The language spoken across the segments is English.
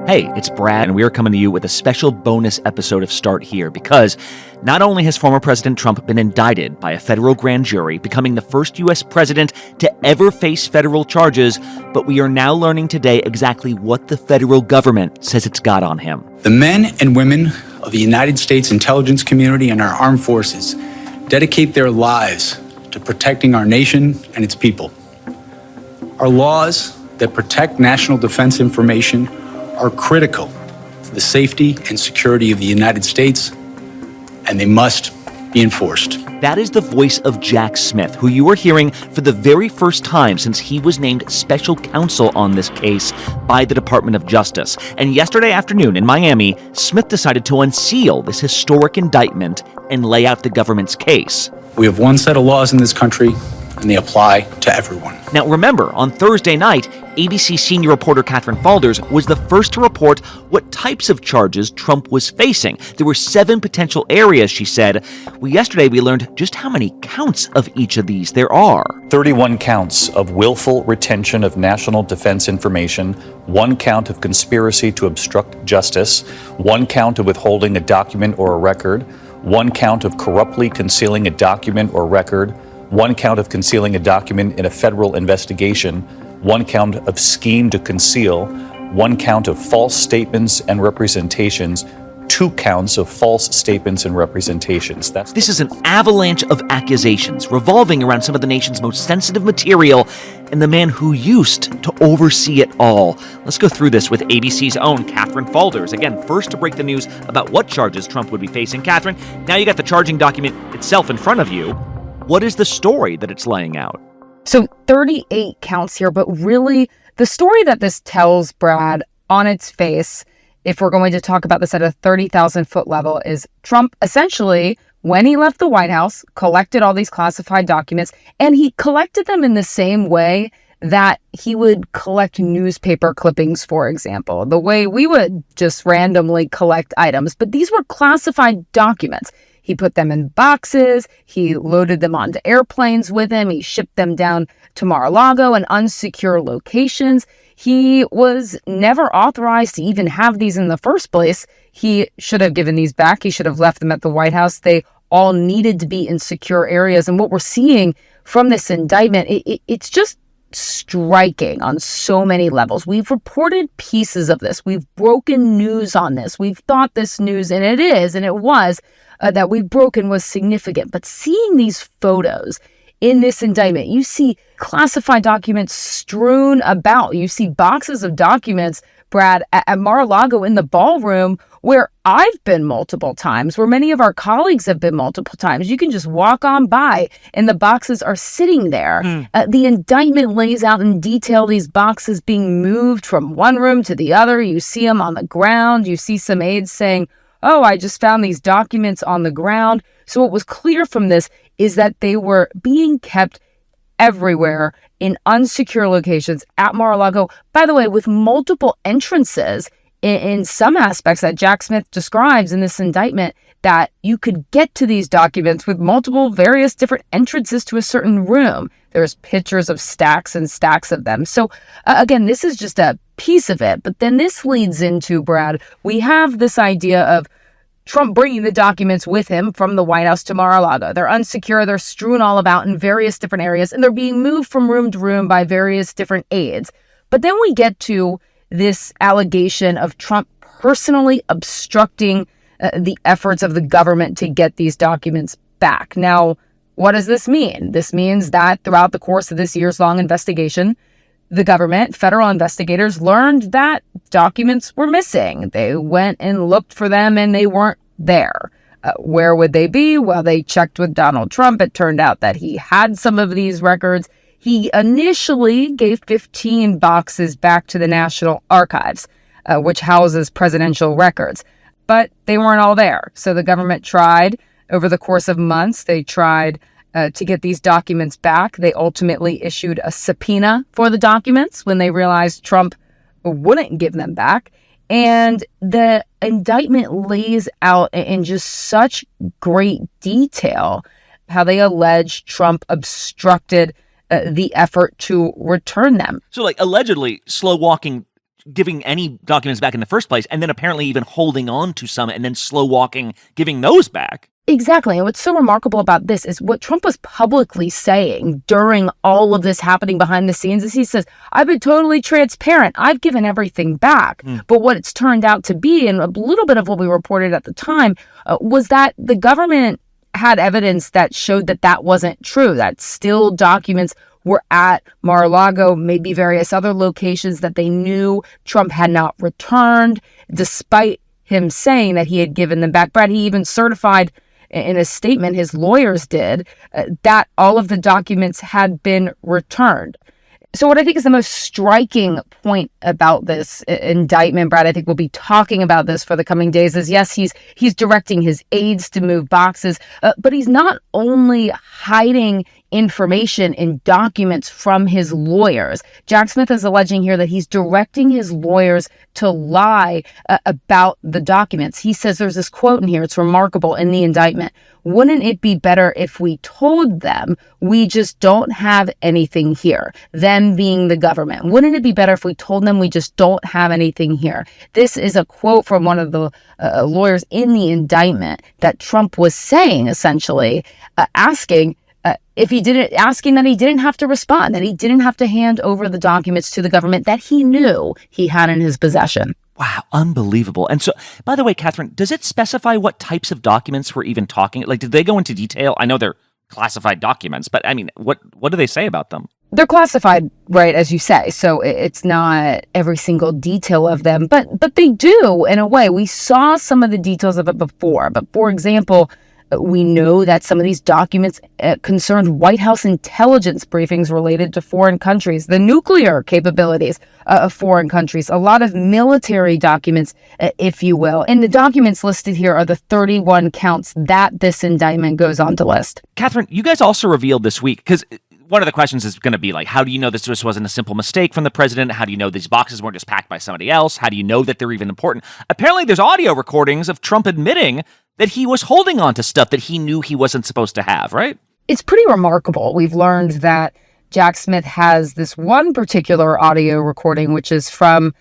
Hey, it's Brad, and we are coming to you with a special bonus episode of Start Here because not only has former President Trump been indicted by a federal grand jury, becoming the first U.S. president to ever face federal charges, but we are now learning today exactly what the federal government says it's got on him. The men and women of the United States intelligence community and our armed forces dedicate their lives to protecting our nation and its people. Our laws that protect national defense information are critical for the safety and security of the United States, and they must be enforced. That is the voice of Jack Smith, who you are hearing for the very first time since he was named special counsel on this case by the Department of Justice. And yesterday afternoon in Miami, Smith decided to unseal this historic indictment and lay out the government's case. We have one set of laws in this country, and they apply to everyone. Now remember, on Thursday night, ABC senior reporter Katherine Faulders was the first to report what types of charges Trump was facing. There were 7 potential areas, she said. Yesterday we learned just how many counts of each of these there are. 31 counts of willful retention of national defense information, 1 count of conspiracy to obstruct justice, 1 count of withholding a document or a record, 1 count of corruptly concealing a document or record, 1 count of concealing a document in a federal investigation, 1 count of scheme to conceal, 1 count of false statements and representations, 2 counts of false statements and representations. This is an avalanche of accusations revolving around some of the nation's most sensitive material and the man who used to oversee it all. Let's go through this with ABC's own Katherine Faulders. Again, first to break the news about what charges Trump would be facing. Katherine, now you got the charging document itself in front of you. What is the story that it's laying out? So 38 counts here, but really the story that this tells, Brad, on its face, if we're going to talk about this at a 30,000-foot level, is Trump essentially, when he left the White House, collected all these classified documents, and he collected them in the same way that he would collect newspaper clippings, for example, the way we would just randomly collect items. But these were classified documents. He put them in boxes, he loaded them onto airplanes with him, he shipped them down to Mar-a-Lago and unsecure locations. He was never authorized to even have these in the first place. He should have given these back. He should have left them at the White House. They all needed to be in secure areas. And what we're seeing from this indictment, it's just striking on so many levels. We've reported pieces of this. We've broken news on this. We've thought this news, and it is, and it was, that we've broken was significant. But seeing these photos in this indictment, you see classified documents strewn about. You see boxes of documents, Brad, at Mar-a-Lago in the ballroom where I've been multiple times, where many of our colleagues have been multiple times. You can just walk on by and the boxes are sitting there. The indictment lays out in detail these boxes being moved from one room to the other. You see them on the ground. You see some aides saying, "Oh, I just found these documents on the ground." So what was clear from this is that they were being kept everywhere in unsecure locations at Mar-a-Lago, by the way, with multiple entrances in some aspects that Jack Smith describes in this indictment, that you could get to these documents with multiple various different entrances to a certain room. There's pictures of stacks and stacks of them. So again, this is just a piece of it. But then this leads into, Brad, we have this idea of Trump bringing the documents with him from the White House to Mar-a-Lago. They're unsecure, they're strewn all about in various different areas, and they're being moved from room to room by various different aides. But then we get to this allegation of Trump personally obstructing the efforts of the government to get these documents back. Now, what does this mean? This means that throughout the course of this years-long investigation, the government, federal investigators, learned that documents were missing. They went and looked for them and they weren't there. Where would they be? Well, they checked with Donald Trump. It turned out that he had some of these records. He initially gave 15 boxes back to the National Archives, which houses presidential records, but they weren't all there. So the government tried over the course of months. They tried to get these documents back. They ultimately issued a subpoena for the documents when they realized Trump wouldn't give them back. And the indictment lays out in just such great detail how they allege Trump obstructed the effort to return them. So, allegedly slow walking giving any documents back in the first place, and then apparently even holding on to some and then slow walking, giving those back. Exactly. And what's so remarkable about this is what Trump was publicly saying during all of this happening behind the scenes is he says, I've been totally transparent. I've given everything back. But what it's turned out to be, and a little bit of what we reported at the time, was that the government had evidence that showed that that wasn't true, that still documents were at Mar-a-Lago, maybe various other locations that they knew Trump had not returned, despite him saying that he had given them back. Brad, he even certified in a statement, his lawyers did, that all of the documents had been returned. So what I think is the most striking point about this indictment, Brad, I think we'll be talking about this for the coming days, is yes, he's directing his aides to move boxes, but he's not only hiding information in documents from his lawyers. Jack Smith is alleging here that he's directing his lawyers to lie about the documents. He says there's this quote in here, it's remarkable in the indictment. Wouldn't it be better if we told them we just don't have anything here? Them being the government. Wouldn't it be better if we told them we just don't have anything here? This is a quote from one of the lawyers in the indictment that Trump was saying, essentially, asking that he didn't have to respond, that he didn't have to hand over the documents to the government that he knew he had in his possession. Wow, unbelievable. And so, by the way, Katherine, does it specify what types of documents we're even talking? Like, did they go into detail? I know they're classified documents, but I mean, what do they say about them? They're classified, right, as you say, so it's not every single detail of them, but they do, in a way. We saw some of the details of it before, but for example, we know that some of these documents concerned White House intelligence briefings related to foreign countries, the nuclear capabilities of foreign countries, a lot of military documents, if you will. And the documents listed here are the 31 counts that this indictment goes on to list. Katherine, you guys also revealed this week, because one of the questions is going to be like, how do you know this just wasn't a simple mistake from the president? How do you know these boxes weren't just packed by somebody else? How do you know that they're even important? Apparently, there's audio recordings of Trump admitting that he was holding on to stuff that he knew he wasn't supposed to have, right? It's pretty remarkable. We've learned that Jack Smith has this one particular audio recording, which is from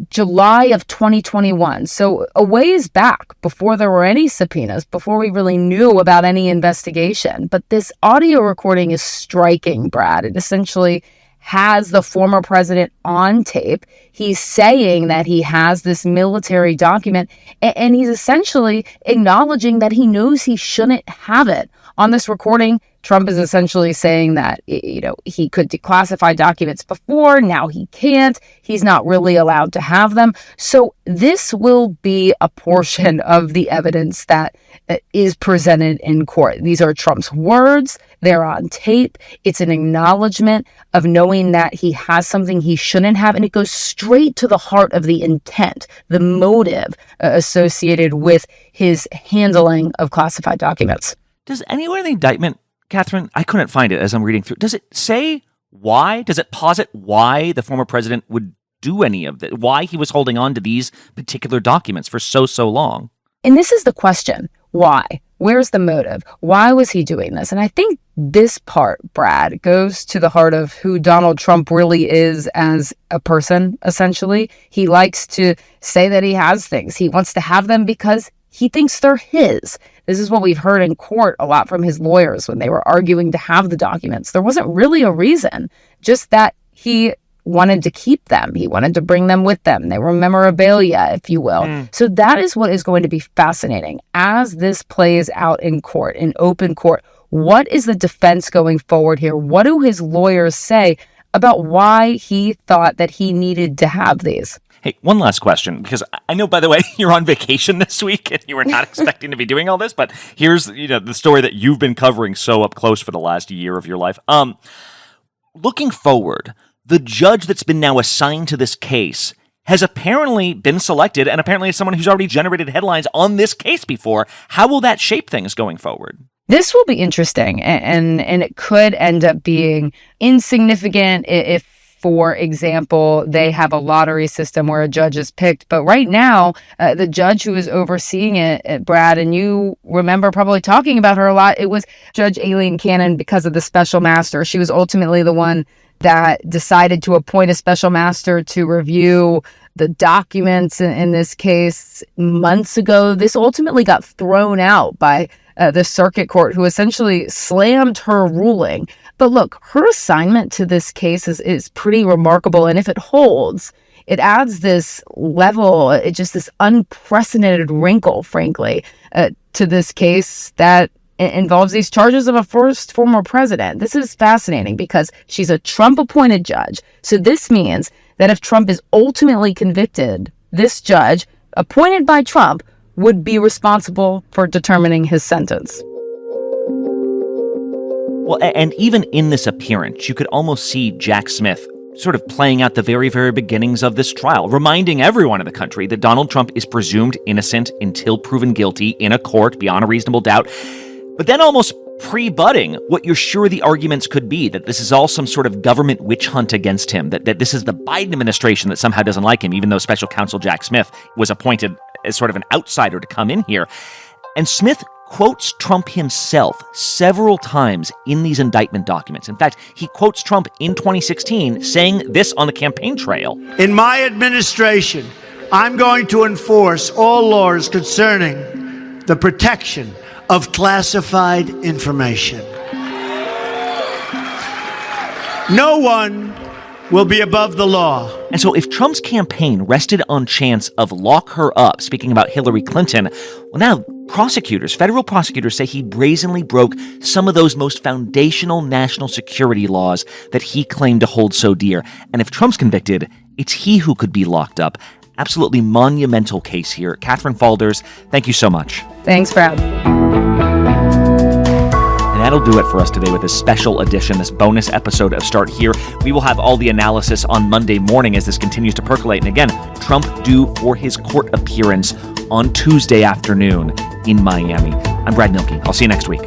July of 2021. So a ways back, before there were any subpoenas, before we really knew about any investigation. But this audio recording is striking, Brad. It essentially has the former president on tape. He's saying that he has this military document, and he's essentially acknowledging that he knows he shouldn't have it. On this recording, Trump is essentially saying that, he could declassify documents before, now he can't. He's not really allowed to have them. So this will be a portion of the evidence that is presented in court. These are Trump's words. They're on tape. It's an acknowledgement of knowing that he has something he shouldn't have, and it goes straight to the heart of the intent, the motive associated with his handling of classified documents. Does anywhere in the indictment, Katherine, I couldn't find it as I'm reading through, does it say why? Does it posit why the former president would do any of that? Why he was holding on to these particular documents for so long? And this is the question. Why? Where's the motive? Why was he doing this? And I think this part, Brad, goes to the heart of who Donald Trump really is as a person, essentially. He likes to say that he has things. He wants to have them because he thinks they're his. This is what we've heard in court a lot from his lawyers when they were arguing to have the documents. There wasn't really a reason, just that he wanted to keep them. He wanted to bring them with them. They were memorabilia, if you will. So that is what is going to be fascinating as this plays out in court, in open court. What is the defense going forward here? What do his lawyers say about why he thought that he needed to have these? Hey, one last question, because I know, by the way, you're on vacation this week and you were not expecting to be doing all this, but here's the story that you've been covering so up close for the last year of your life. Looking forward, the judge that's been now assigned to this case has apparently been selected, and apparently is someone who's already generated headlines on this case before. How will that shape things going forward? This will be interesting, and it could end up being insignificant if, for example, they have a lottery system where a judge is picked. But right now, the judge who is overseeing it, Brad, and you remember probably talking about her a lot, it was Judge Aileen Cannon because of the special master. She was ultimately the one that decided to appoint a special master to review the documents in this case months ago. This ultimately got thrown out by the circuit court, who essentially slammed her ruling. But look, her assignment to this case is pretty remarkable. And if it holds, it adds this level, just this unprecedented wrinkle, frankly, to this case that involves these charges of a first former president. This is fascinating because she's a Trump-appointed judge. So this means that if Trump is ultimately convicted, this judge, appointed by Trump, would be responsible for determining his sentence. Well, and even in this appearance, you could almost see Jack Smith sort of playing out the very, very beginnings of this trial, reminding everyone in the country that Donald Trump is presumed innocent until proven guilty in a court beyond a reasonable doubt, but then almost pre-budding what you're sure the arguments could be, that this is all some sort of government witch hunt against him, that this is the Biden administration that somehow doesn't like him, even though special counsel Jack Smith was appointed as sort of an outsider to come in here. And Smith quotes Trump himself several times in these indictment documents. In fact, he quotes Trump in 2016 saying this on the campaign trail. In my administration, I'm going to enforce all laws concerning the protection of classified information. No one will be above the law. And so if Trump's campaign rested on chance of lock her up, speaking about Hillary Clinton, well, now federal prosecutors say he brazenly broke some of those most foundational national security laws that he claimed to hold so dear. And if Trump's convicted, it's he who could be locked up. Absolutely monumental case here. Katherine Faulders, thank you so much. Thanks, Brad. And that'll do it for us today with this special edition, this bonus episode of Start Here. We will have all the analysis on Monday morning as this continues to percolate. And again, Trump due for his court appearance on Tuesday afternoon in Miami. I'm Brad Mielke. I'll see you next week.